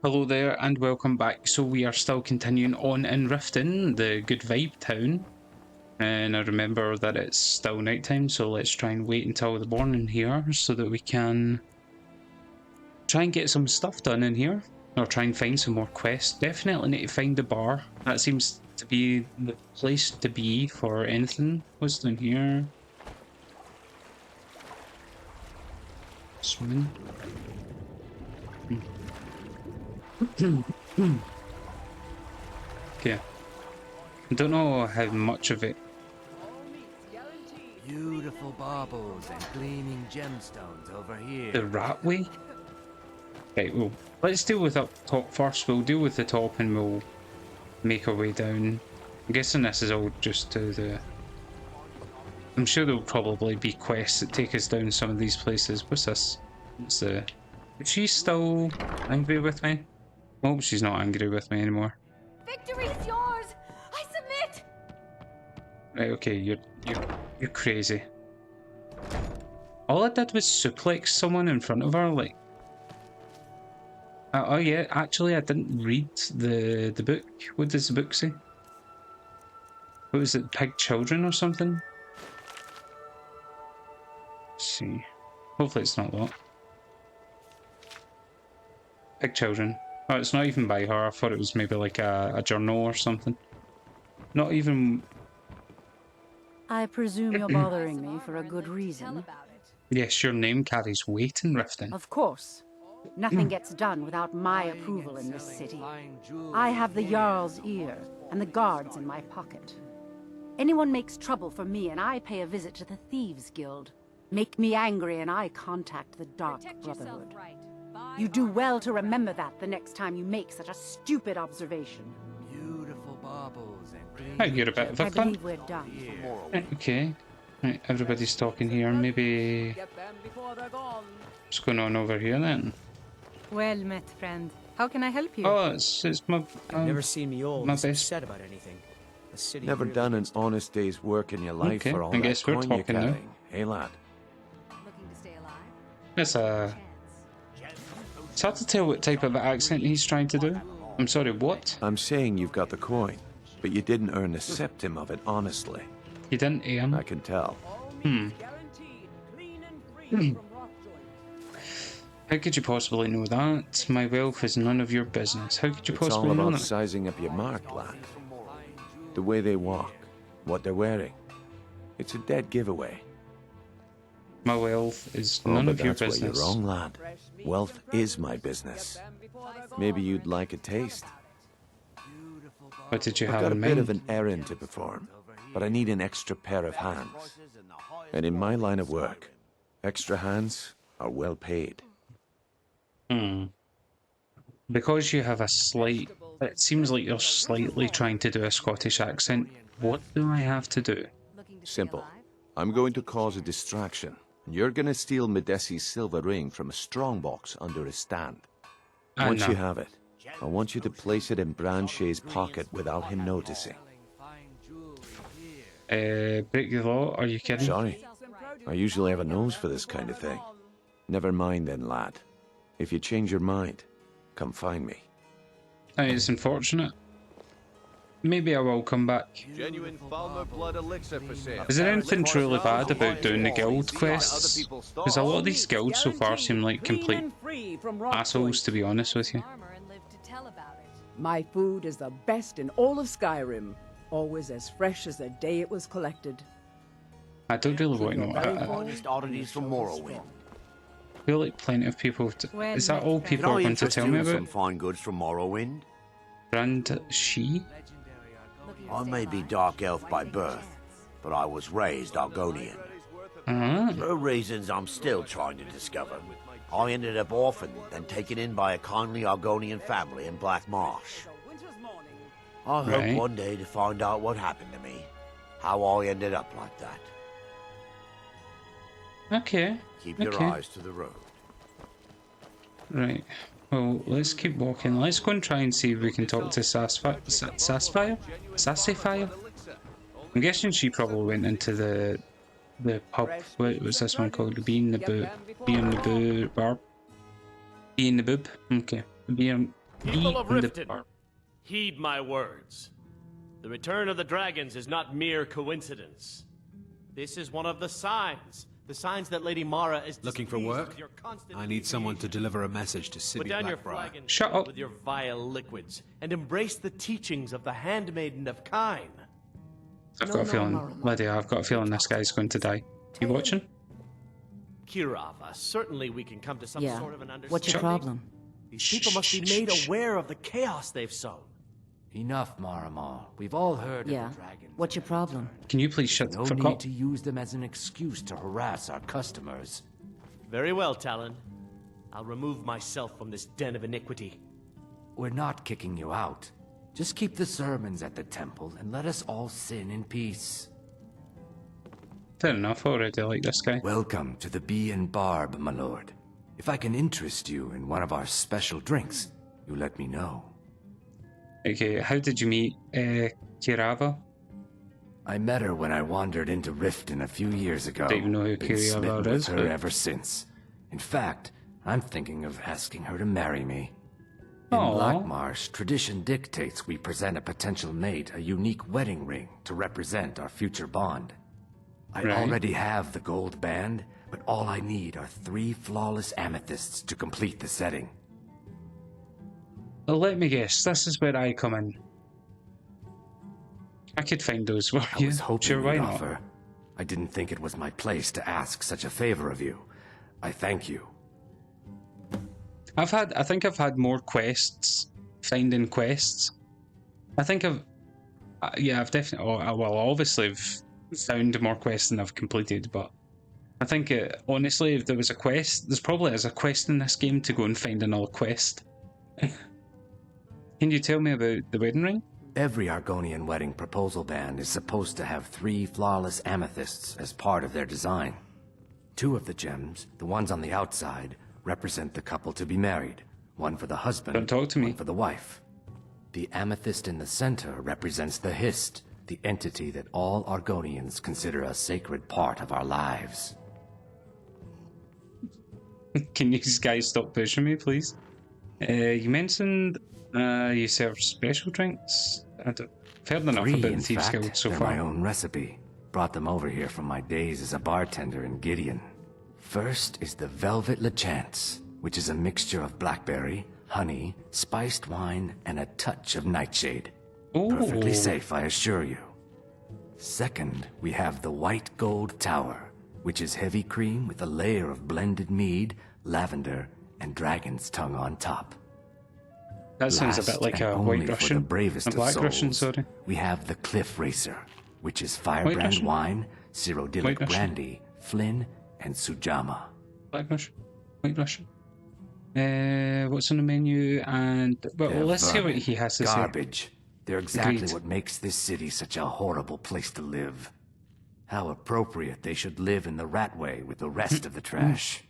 Hello there and welcome back. So we are still continuing on in Riften, the good vibe town. And I remember that it's still nighttime, so let's try and wait until the morning here so that we can try and get some stuff done in here. Or try and find some more quests. Definitely need to find the bar. That seems to be the place to be for anything. What's down here? Swimming. Okay. I don't know how much of it. Beautiful baubles and gleaming gemstones over here. The rat way? Right, well, let's deal with up top first. We'll deal with the top and we'll make our way down. I'm guessing this is all just to the... I'm sure there'll probably be quests that take us down some of these places. What's this? What's the... Is she still angry with me? Oh, she's not angry with me anymore. Victory is yours! I submit! Right, okay, you're crazy. All I did was suplex someone in front of her, like... oh yeah, actually I didn't read the book. What does the book say? What was it, Pig Children or something? Let's see. Hopefully it's not that. Pig Children. Oh, it's not even by her. I thought it was maybe like a journal or something. Not even... I presume you're bothering me for a good reason. Yes, your name carries weight in Riften. Of course. Nothing gets done without my approval in this city. I have the Jarl's ear and the guards in my pocket. Anyone makes trouble for me and I pay a visit to the Thieves' Guild. Make me angry and I contact the Dark Brotherhood. You do well to remember that the next time you make such a stupid observation. Beautiful baubles and gleaming Right, you're a bit of a I cunt. believe we're done. Right, okay. Right, everybody's talking here. Maybe... What's going on over here then? Well met, friend. How can I help you? Oh, it's my... Never seen me all my this best. upset about anything. The city Never really done an is- honest day's work in your life Okay, for all I that guess we're coin you're talking now. carrying. Hey, lad. Looking to stay alive? It's a... It's hard to tell what type of accent he's trying to do. I'm sorry, what? I'm saying you've got the coin, but you didn't earn a septim of it honestly. He didn't aim. I can tell. How could you possibly know that? My wealth is none of your business. How could you It's all possibly know about that? sizing up your mark, lad. The way they walk, what they're wearing. It's a dead giveaway. My wealth is Oh, none but of your that's where business. you're wrong, lad. Wealth is my business. Maybe you'd like a taste. What did you I've have got a in bit mind? of an errand to perform, but I need an extra pair of hands. And in my line of work, extra hands are well paid. Because you have a slight... It seems like you're slightly trying to do a Scottish accent. What do I have to do? Looking to stay Simple. alive? I'm going to cause a distraction. You're gonna steal Medesi's silver ring from a strongbox under his stand. Once no. you have it, I want you to place it in Branche's pocket without him noticing. Break the law? Are you kidding? Sorry. I usually have a nose for this kind of thing. Never mind then, lad. If you change your mind, come find me. It's unfortunate. Maybe I will come back. Genuine Falmer blood elixir for sale. Is there anything truly bad about doing the guild quests? Because a lot of these guilds so far seem like complete assholes, to be honest with you. Farmer and lived to tell about it. My food is the best in all of Skyrim, always as fresh as the day it was collected. I don't really want to know. I Honest oddities from Morrowind. feel like plenty of people... Well Is that met, all friend. people are going to tell me some about? fine goods from Morrowind? Brand she? Looking to I stay may be alive? dark elf by birth, but I was raised Argonian. Ah, For reasons I'm still trying to discover, I ended up orphaned and taken in by a kindly Argonian family in Black Marsh. I hope Right. one day to find out what happened to me, how I ended up like that. okay. Keep your Okay. eyes to the road. Right. Well, let's keep walking. Let's go and try and see if we can talk to Sassfire? Sassifire? I'm guessing she probably went into the pub. What was this one called? The Bee in the Boo. Bee in the Boo bar. Bee in the Boob. Okay. People of in the Riften, park. heed my words. The return of the dragons is not mere coincidence. This is one of the signs that Lady Mara is Looking for displeased work? with your constant I need someone to deliver a message to Put Sibby down your Blackbriar. flag and Shut up. with your vile liquids, and embrace the teachings of the Handmaiden of Kine. I've got a feeling, Lydia, I've got a feeling this guy's going to die. You watching? Kirava, certainly we can come to some Yeah. sort of an understanding. What's your problem? These people must be made aware of the chaos they've sown. Enough, Maramal. We've all heard Yeah. of the dragons. What's your problem? Can you please shut the No fuck need up? to use them as an excuse to harass our customers. Very well, Talon. I'll remove myself from this den of iniquity. We're not kicking you out. Just keep the sermons at the temple and let us all sin in peace. Fair enough, I already like this guy. Welcome to the Bee and Barb, my lord. If I can interest you in one of our special drinks, you let me know. Okay, how did you meet Kirava? I met her when I wandered into Riften a few years ago. Don't even know who Been Kirava smitten with is, her but- ever since. In fact, I'm thinking of asking her to marry me. In Aw. Blackmarsh, tradition dictates we present a potential mate a unique wedding ring to represent our future bond. I Right. already have the gold band, but all I need are 3 flawless amethysts to complete the setting. Well, let me guess, this is where I come in. I could find those, were I you? was hoping Sure, why you'd not? offer. I didn't think it was my place to ask such a favor of you. I thank you. I think I've had more quests, finding quests. I think I've definitely, well, obviously I've found more quests than I've completed, but I think, honestly, if there was a quest, there's probably a quest in this game to go and find another quest. Can you tell me about the wedding ring? Every Argonian wedding proposal band is supposed to have 3 flawless amethysts as part of their design. 2 of the gems, the ones on the outside, represent the couple to be married. One for the husband, Don't talk to me. one for the wife. The amethyst in the center represents the Hist, the entity that all Argonians consider a sacred part of our lives. Can you guys stop pushing me, please? You mentioned you serve special drinks. I've heard enough 3, about in the Thieves fact, Guild so they're far. my own recipe. Brought them over here from my days as a bartender in Gideon. First is the Velvet Lechance, which is a mixture of blackberry, honey, spiced wine, and a touch of nightshade. Perfectly Ooh. safe, I assure you. Second, we have the White Gold Tower, which is heavy cream with a layer of blended mead, lavender, and dragon's tongue on top. That sounds a Last bit like and a only White for Russian. the bravest A of Black Russian, souls, sorry. we have the Cliff Racer, which is White firebrand Russian? wine, White Cyrodiilic Russian. brandy, Flynn, and Sujama. Black Russian. White Russian. What's on the menu? And well, They're let's hear what vermin, he has to say. garbage. They're exactly Agreed. what makes this city such a horrible place to live. How appropriate they should live in the Ratway with the rest of the trash.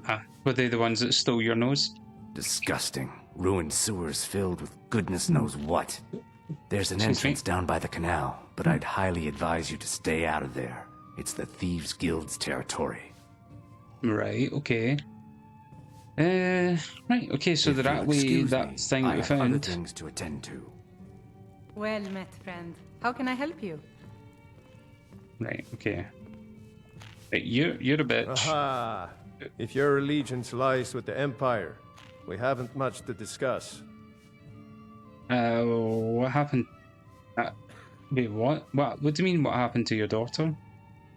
Ah, were they the ones that stole your nose? Disgusting. Ruined sewers filled with goodness knows what. There's an Excuse me? entrance down by the canal, but I'd highly advise you to stay out of there. It's the Thieves Guild's territory. Right, okay. Right, okay, so If the you'll Ratway, excuse that me, thing I that we have other found. things to attend to. Well met, friend. How can I help you? Right, okay. Right, you're a bitch. Aha! If your allegiance lies with the Empire, we haven't much to discuss. What happened? Wait, what? What do you mean, what happened to your daughter?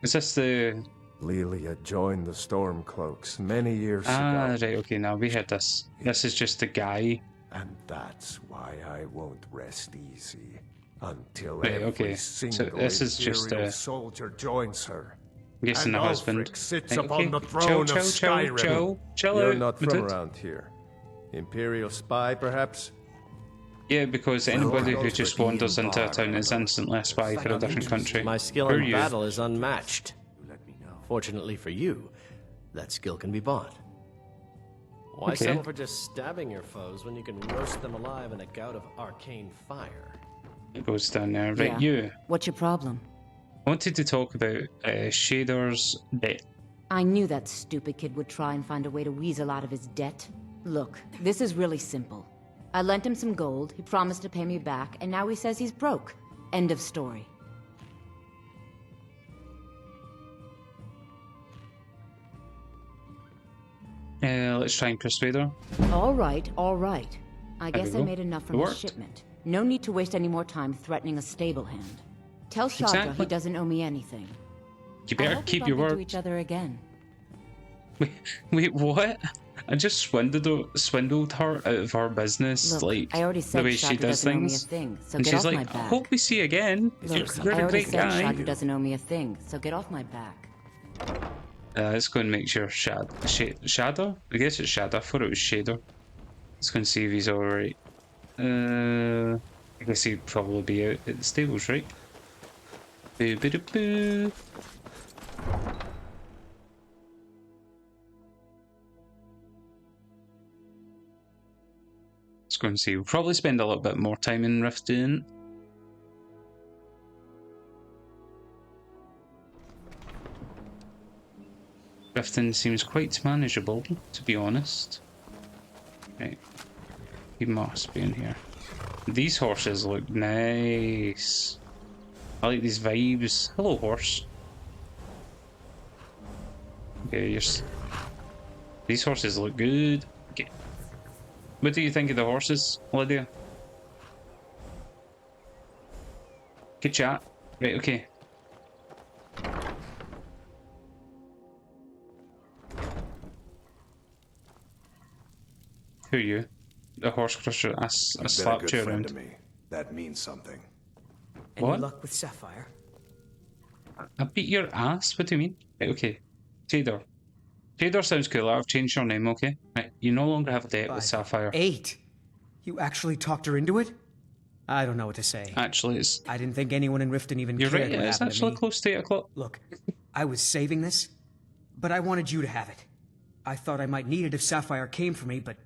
Is this the... Lelia joined the Stormcloaks many years Ah, ago. right, okay, now we had this. This is just the guy. And that's why I won't rest easy until Right, every okay. So single this is just, Imperial soldier joins her. I'm guessing and the husband. Ulfric sits Right, upon okay. the throne of Skyrim. Chill You're out, not my from dude. around here. Imperial spy, perhaps? Yeah, because anybody who Ulfric just wanders being into a barred. town is instantly a spy for a different country. My skill Who are in you? battle is unmatched. Let me know. Fortunately for you, that skill can be bought. Why Okay. settle for just stabbing your foes when you can roast them alive in a gout of arcane fire? It goes down there. Right, Yeah. you. What's your problem? I wanted to talk about Shader's debt. I knew that stupid kid would try and find a way to weasel out of his debt. Look, this is really simple. I lent him some gold, he promised to pay me back, and now he says he's broke. End of story. Let's try and persuade her. All right, all right. I There guess we I go. made enough It from the worked. shipment. No need to waste any more time threatening a stable hand. Tell Shadra Exactly. he doesn't owe me anything. You I better hope we keep bump your into word. each other again. Wait, what? I just swindled her out of her business, Look, like I already the said way she Shadra does doesn't owe me a things. thing, so And get she's off like, my I back. hope we see you again. Look, You're I a already great said guy. Shadra doesn't owe me a thing, so get off my back. Let's go and make sure Shadow? I guess it's Shadow. I thought it was Shader. Let's go and see if he's alright. I guess he'd probably be out at the stables, right? Boo boo boo. Let's go and see. We'll probably spend a little bit more time in Riften. Riften seems quite manageable, to be honest. Right. He must be in here. These horses look nice. I like these vibes. Hello, horse. Okay, these horses look good. Okay. What do you think of the horses, Lydia? Good chat. Right, okay. Who are you? The horse crusher. I You've been a slapped good you friend around. to me. That means something. Any What? luck with Sapphire? I beat your ass? What do you mean? Right, okay. Jador. Jador sounds cool. I've changed your name, okay? Right, you no longer have a date with Sapphire. 8. You actually talked her into it? I don't know what to say. Actually, it's... I didn't think anyone in Riften even You're cared right, what it's happened to actually me. close to 8 o'clock. Look, I was saving this, but I wanted you to have it. I thought I might need it if Sapphire came for me, but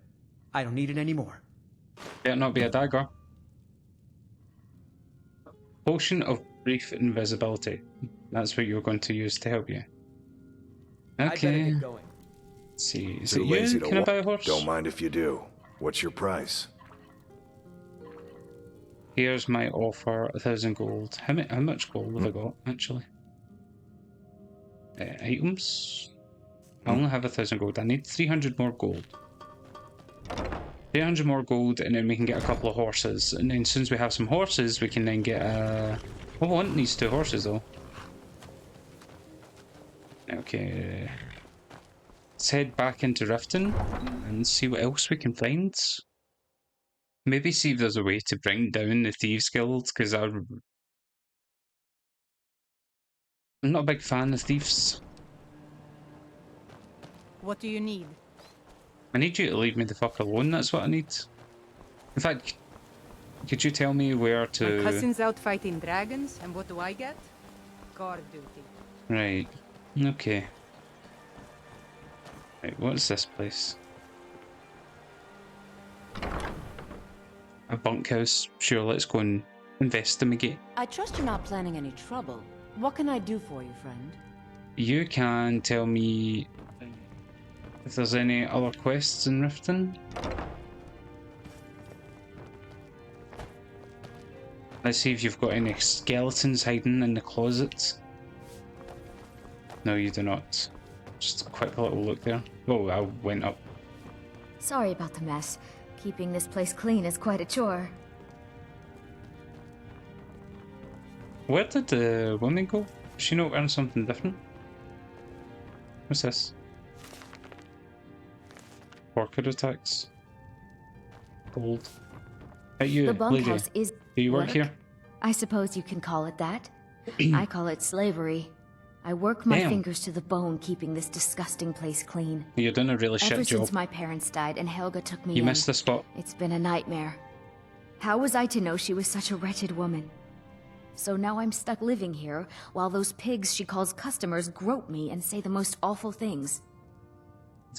I don't need it anymore. Better not be a dagger. Potion of brief invisibility. That's what you're going to use to help you. I better Okay. get going. Let's see. Is Too it lazy you? to Can I walk. buy a horse? Don't mind if you do. What's your price? Here's my offer, 1,000 gold. How much gold have I got, actually? Items? I only have 1,000 gold. I need 300 more gold. 300 more gold, and then we can get a couple of horses. And then since we have some horses, we can then get I want these 2 horses, though. Okay. Let's head back into Riften and see what else we can find. Maybe see if there's a way to bring down the Thieves Guild, because I'm not a big fan of thieves. What do you need? I need you to leave me the fuck alone, that's what I need. In fact, could you tell me where My to... cousin's out fighting dragons, and what do I get? Guard duty. Right, okay. Right, what's this place? A bunkhouse. Sure, let's go and investigate. I trust you're not planning any trouble. What can I do for you, friend? You can tell me if there's any other quests in Riften. Let's see if you've got any skeletons hiding in the closets. No, you do not. Just a quick little look there. Oh, I went up. Sorry about the mess. Keeping this place clean is quite a chore. Where did the woman go? Is she not wearing something different? What's this? Orchid attacks. Gold. Hey, you, The lady. bunkhouse is Do you work here? I suppose you can call it that. I call it slavery. I work my Damn. fingers to the bone keeping this disgusting place clean. You're doing a really Ever shit job. since my parents died and Helga took me You in, missed the spot. it's been a nightmare. How was I to know she was such a wretched woman? So now I'm stuck living here, while those pigs she calls customers grope me and say the most awful things.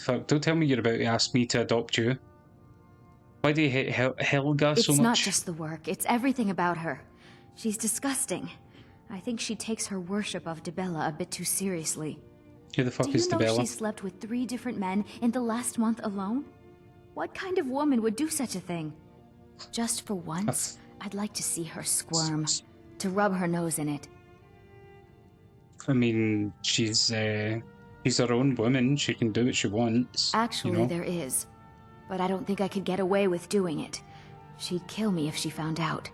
Fuck, don't tell me you're about to ask me to adopt you. Why do you hate Helga so It's much? not just the work, it's everything about her. She's disgusting. I think she takes her worship of Dibella a bit too seriously. Who the fuck Do is you know Dibella? she slept with 3 different men in the last month alone? What kind of woman would do such a thing? Just for once, I'd like to see her squirm, to rub her nose in it. I mean, she's her own woman. She can do what she wants. Actually, there is. But I don't think I could get away with doing it. She'd kill me if she found out.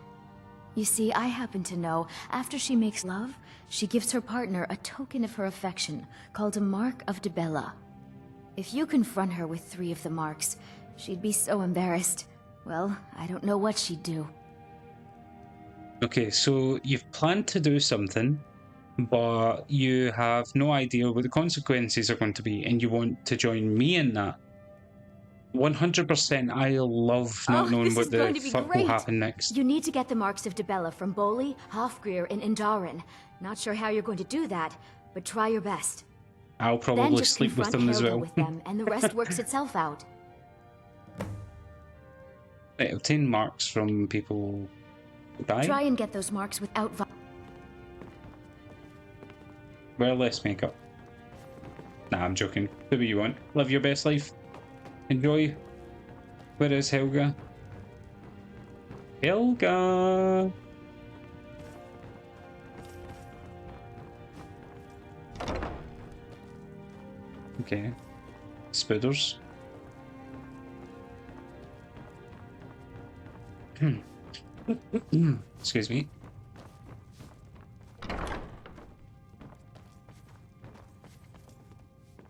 You see, I happen to know, after she makes love, she gives her partner a token of her affection, called a Mark of Dibella. If you confront her with 3 of the marks, she'd be so embarrassed. Well, I don't know what she'd do. Okay, so you've planned to do something, but you have no idea what the consequences are going to be, and you want to join me in that. 100%, I love not knowing what the fuck will happen next. You need to get the marks of Dibella from Boli, Hofgrir, and Indarin. Not sure how you're going to do that, but try your best. I'll probably sleep with them as well. With them, and the rest works itself out. Right, obtain marks from people who die. Try and get those marks without Wear less makeup. Nah, I'm joking. Do what you want. Live your best life. Enjoy. Where is Helga? Helga! Okay. Spooders. Excuse me.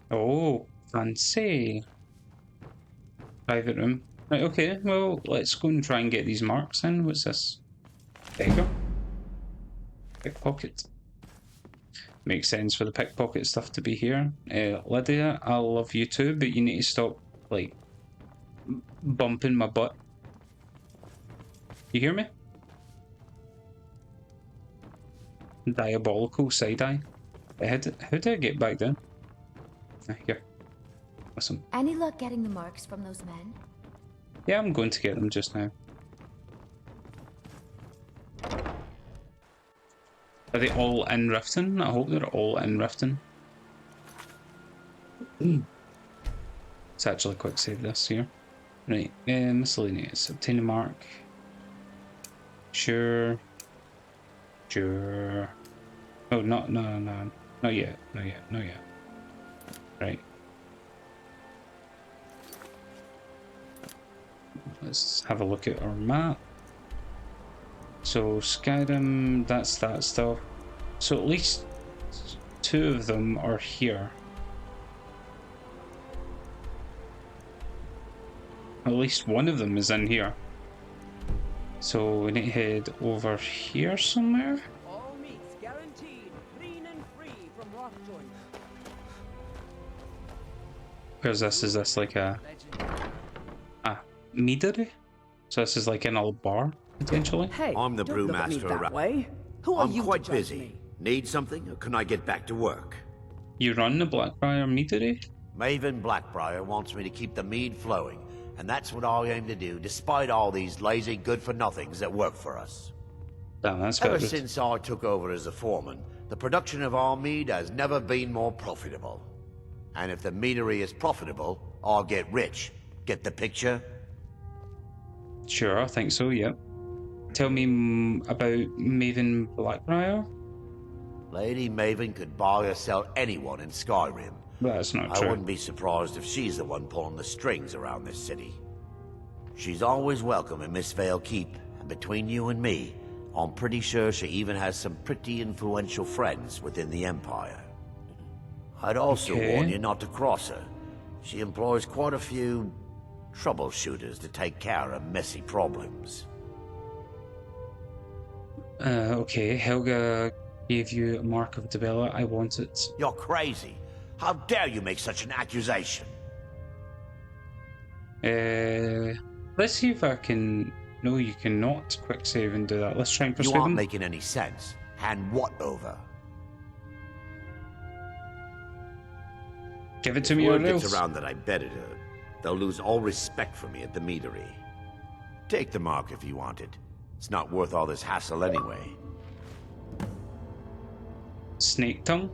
Oh, fancy. Private room. Right, okay, well, let's go and try and get these marks in. What's this? There you go. Pickpocket. Makes sense for the pickpocket stuff to be here. Lydia, I love you too, but you need to stop, like, bumping my butt. You hear me? Diabolical side-eye. How do I get back down? Here. Awesome. Any luck getting the marks from those men? Yeah, I'm going to get them just now. Are they all in Riften? I hope they're all in Riften. Let's actually quick save this here. Right, miscellaneous. Obtain a mark. Sure. Sure. Oh, no, not yet. Right. Let's have a look at our map. So Skyrim, that's that stuff. So at least 2 of them are here. At least one of them is in here. So we need to head over here somewhere. All meats guaranteed, clean and free from rock joint. Where's this? Is this like a meadery? So this is like an old bar, potentially? Hey, I'm the brewmaster around. Who are you I'm quite to judge busy. me? Need something, or can I get back to work? You run the Blackbriar meadery? Maven Blackbriar wants me to keep the mead flowing, and that's what I aim to do, despite all these lazy good-for-nothings that work for us. Damn, that's Ever good. since I took over as a foreman, the production of our mead has never been more profitable. And if the meadery is profitable, I'll get rich. Get the picture? Sure, I think so, yep. Tell me about Maven Blackbriar? Lady Maven could buy or sell anyone in Skyrim. That's not I true. wouldn't be surprised if she's the one pulling the strings around this city. She's always welcome in Mistveil Keep, and between you and me, I'm pretty sure she even has some pretty influential friends within the Empire. I'd also warn you not to cross her. She employs quite a few troubleshooters to take care of messy problems. Okay, Helga gave you a mark of Dibella. I want it. You're crazy. How dare you make such an accusation? Let's see if I can... No, you cannot quick save and do that. Let's try and persuade You aren't them. making any sense. Hand what over? Give it to If me or word gets else. around that I betted her, they'll lose all respect for me at the meadery. Take the mark if you want it. It's not worth all this hassle anyway. Snake tongue.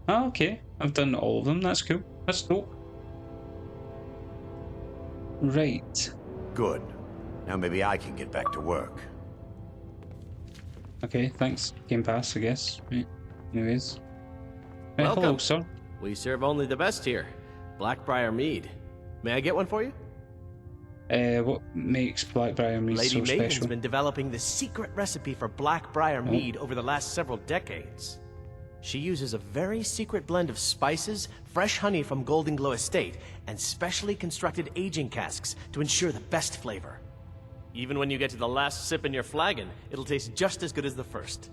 Oh, okay. I've done all of them. That's cool. That's dope. Right. Good. Now maybe I can get back to work. Okay, thanks. Game Pass, I guess. Right. Anyways. Welcome. Hello, sir. We serve only the best here. Blackbriar mead. May I get one for you? What makes Blackbriar mead Lady so Maiden's special? been developing the secret recipe for Blackbriar mead over the last several decades. She uses a very secret blend of spices, fresh honey from Golden Glow Estate, and specially constructed aging casks to ensure the best flavor. Even when you get to the last sip in your flagon, it'll taste just as good as the first.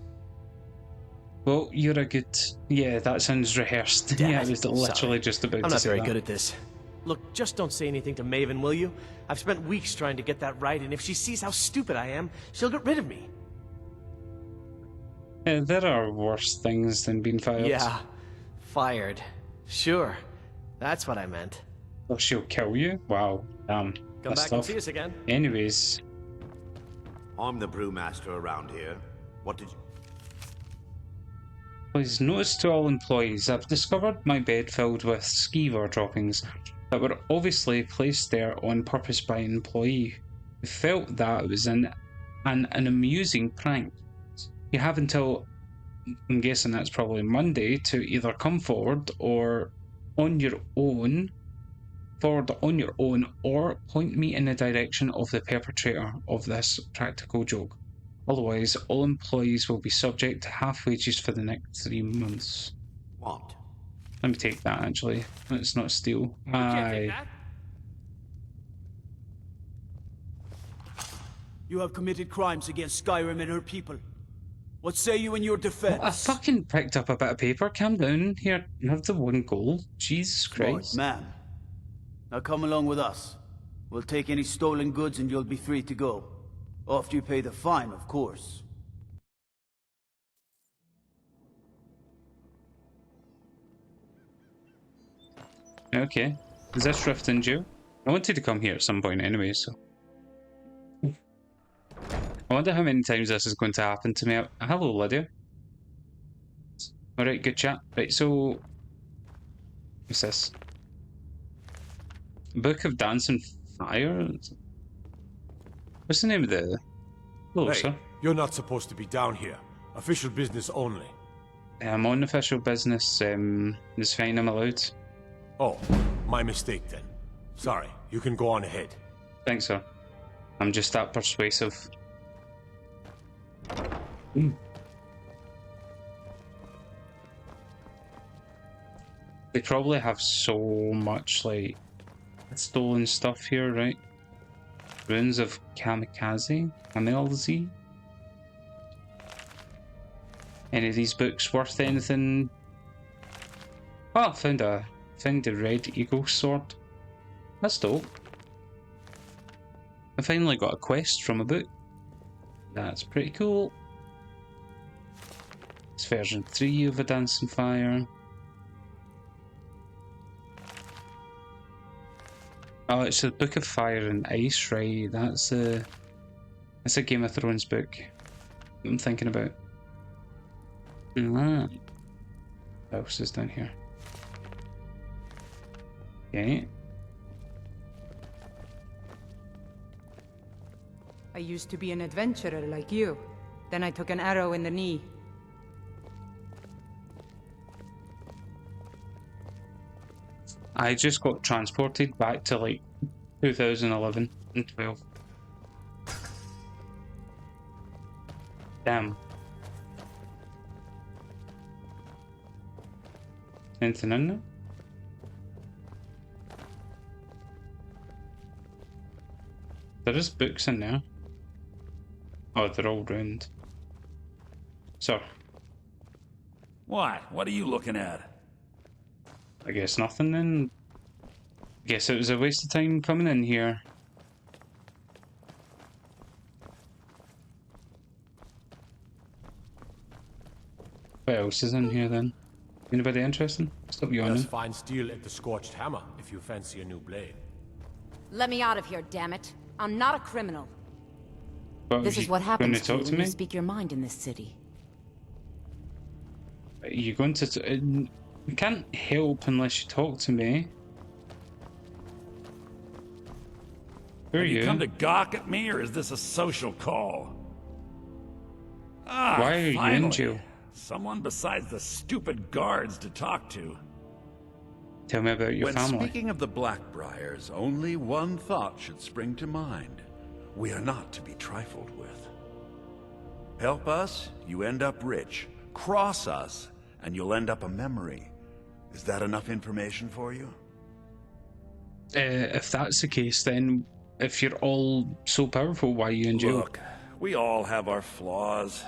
Well, you're a good... Yeah, that sounds rehearsed. Damn Yeah, I it. was literally Sorry. just about I'm to not say very that. good at this. Look, just don't say anything to Maven, will you? I've spent weeks trying to get that right, and if she sees how stupid I am, she'll get rid of me. There are worse things than being fired. Yeah, fired. Sure, that's what I meant. Well, she'll kill you? Wow. Come that's back tough. and see us again. Anyways. I'm the brewmaster around here. What did you... Please notice to all employees, I've discovered my bed filled with skeever droppings that were obviously placed there on purpose by an employee who felt that it was an amusing prank. You have until, I'm guessing that's probably Monday, to either come forward or on your own, or point me in the direction of the perpetrator of this practical joke. Otherwise, all employees will be subject to half wages for the next 3 months. What? Let me take that, actually. Let's not steal. You have committed crimes against Skyrim and her people. What say you in your defense? I fucking picked up a bit of paper. Calm down. Here, you have the one goal. Jesus Christ. Man. Now come along with us. We'll take any stolen goods and you'll be free to go. After you pay the fine, of course. Okay. Is this Rift in Jew? I wanted to come here at some point anyway, so... I wonder how many times this is going to happen to me. Hello, Lydia. Alright, good chat. Right, so... What's this? Book of Dance and Fire? What's the name of the... Hello, Hey, sir. you're not supposed to be down here. Official business only. I'm on official business. It's fine, I'm allowed. Oh, my mistake then. Sorry, you can go on ahead. Thanks, sir. I'm just that persuasive. They probably have so much, like, stolen stuff here, right? Ruins of Kamikaze? Kamilzi? Any of these books worth anything? Oh, I found the Red Eagle sword. That's dope. I finally got a quest from a book. That's pretty cool. It's version 3 of A Dance and Fire. Oh, it's a Book of Fire and Ice, right? That's a Game of Thrones book I'm thinking about. What else is down here? Okay. I used to be an adventurer like you. Then I took an arrow in the knee. I just got transported back to like 2011 and 12. Damn. Anything in there? There is books in there. Oh, they're all ruined. So. What are you looking at? I guess nothing then. Guess it was a waste of time coming in here. What else is in here then? Anybody interesting? Stop yawning. There's fine steel at the Scorched Hammer if you fancy a new blade. Let me out of here, damn it. I'm not a criminal. But This is what gonna happens to you talk to when you me? speak your mind in this city. Are you going to... you can't help unless you talk to me. Who are Have you come you? to gawk at me, or is this a social call? Ah, Why are you in finally. jail? Someone besides the stupid guards to talk to. Tell me about your When family. speaking of the Blackbriars, only one thought should spring to mind. We are not to be trifled with. Help us, you end up rich. Cross us, and you'll end up a memory. Is that enough information for you? If that's the case, then if you're all so powerful, why are you in jail? Look, we all have our flaws.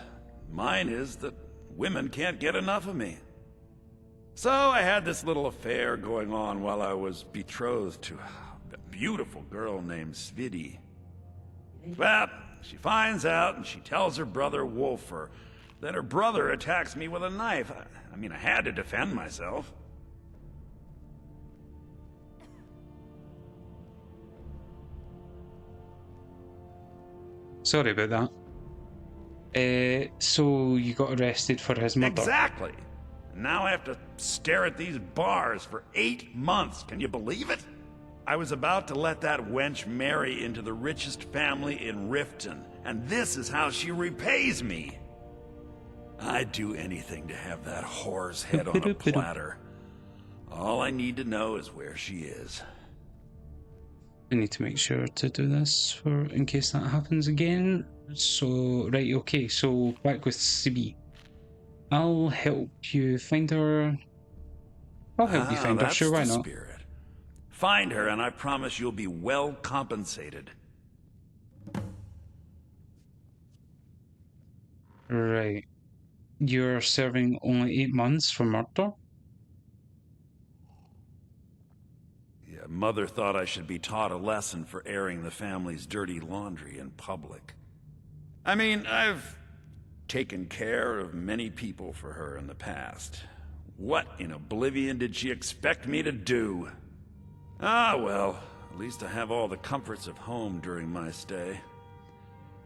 Mine is that women can't get enough of me. So I had this little affair going on while I was betrothed to a beautiful girl named Svidi. Well, she finds out and she tells her brother Wolfer. Then her brother attacks me with a knife. I mean, I had to defend myself. Sorry about that. So you got arrested for his murder. Exactly. And now I have to stare at these bars for 8 months. Can you believe it? I was about to let that wench marry into the richest family in Riften, and this is how she repays me. I'd do anything to have that whore's head on a platter. All I need to know is where she is. I need to make sure to do this for in case that happens again. So right, okay. So back with CB. I'll help you find her. I'll help you find her. That's Sure, why the not? spirit. Find her, and I promise you'll be well compensated. Right. You're serving only 8 months for murder? Yeah, Mother thought I should be taught a lesson for airing the family's dirty laundry in public. I mean, I've taken care of many people for her in the past. What in oblivion did she expect me to do? Ah, well, at least I have all the comforts of home during my stay.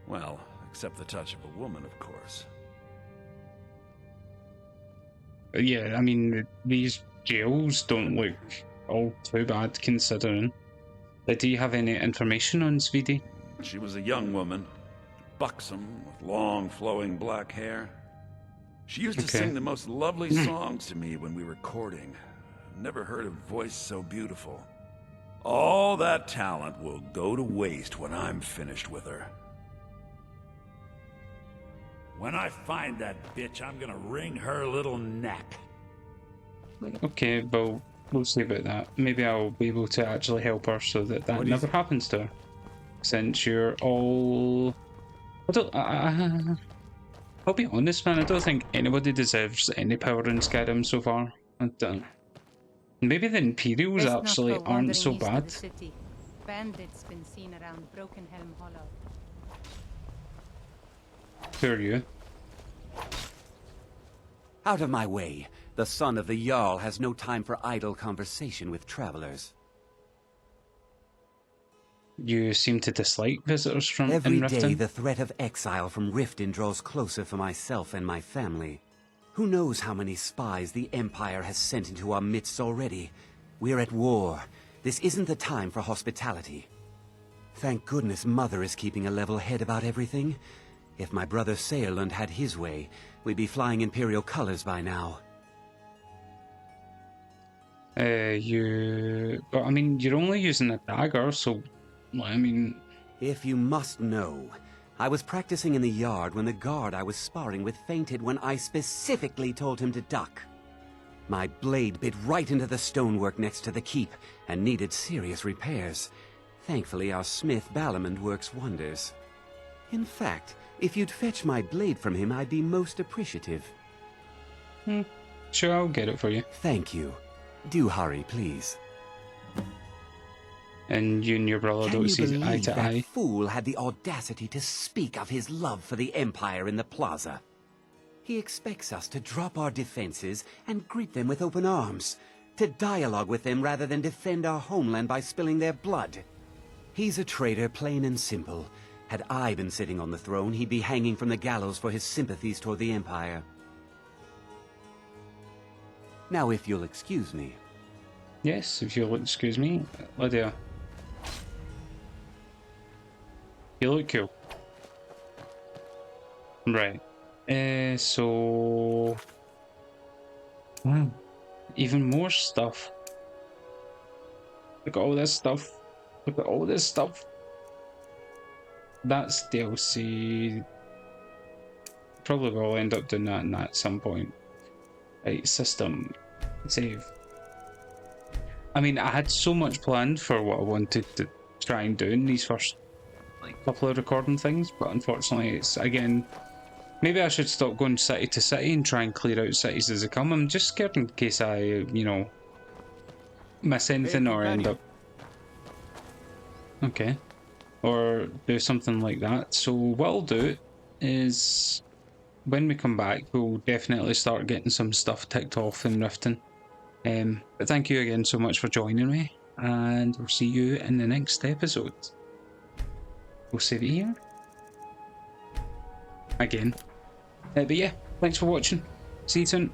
Well, except the touch of a woman, of course. Yeah, I mean, these jails don't look all too bad considering. Do you have any information on Speedy? She was a young woman, buxom, with long flowing black hair. She used to sing the most lovely songs to me when we were courting. Never heard a voice so beautiful. All that talent will go to waste when I'm finished with her. When I find that bitch, I'm gonna wring her little neck. Okay, well, we'll see about that. Maybe I'll be able to actually help her so that that never happens to her. Since you're all... I'll be honest, man, I don't think anybody deserves any power in Skyrim so far. I don't. Maybe the Imperials Best not actually go aren't so wandering bad. east of the city. Bandits been seen around Broken Helm Hollow. Who are you? Out of my way. The son of the Jarl has no time for idle conversation with travelers. You seem to dislike visitors from Every Riften? day the threat of exile from Riften draws closer for myself and my family. Who knows how many spies the Empire has sent into our midst already? We're at war. This isn't the time for hospitality. Thank goodness Mother is keeping a level head about everything. If my brother Saerlund had his way, we'd be flying Imperial colors by now. But I mean, you're only using a dagger, so, I mean... If you must know, I was practicing in the yard when the guard I was sparring with fainted when I specifically told him to duck. My blade bit right into the stonework next to the keep and needed serious repairs. Thankfully, our smith Balamond works wonders. In fact, if you'd fetch my blade from him, I'd be most appreciative. Sure, I'll get it for you. Thank you. Do hurry, please. And you and your brother don't see eye to that eye? Fool had the audacity to speak of his love for the Empire in the plaza. He expects us to drop our defenses and greet them with open arms, to dialogue with them rather than defend our homeland by spilling their blood. He's a traitor, plain and simple. Had I been sitting on the throne, he'd be hanging from the gallows for his sympathies toward the Empire. Now, if you'll excuse me. Yes, if you'll excuse me, Lydia. You look cool. Right. So... even more stuff. Look at all this stuff. Look at all this stuff. That's DLC. Probably will end up doing that at some point. Right, system. Save. I mean, I had so much planned for what I wanted to try and do in these first couple of recording things, but unfortunately it's, again, maybe I should stop going city to city and try and clear out cities as they come. I'm just scared in case I, you know, miss anything or end up... Okay. Or do something like that. So what I'll do is, when we come back, we'll definitely start getting some stuff ticked off in Riften. But thank you again so much for joining me, and we'll see you in the next episode. We'll save it here. Again. But yeah, thanks for watching. See you soon.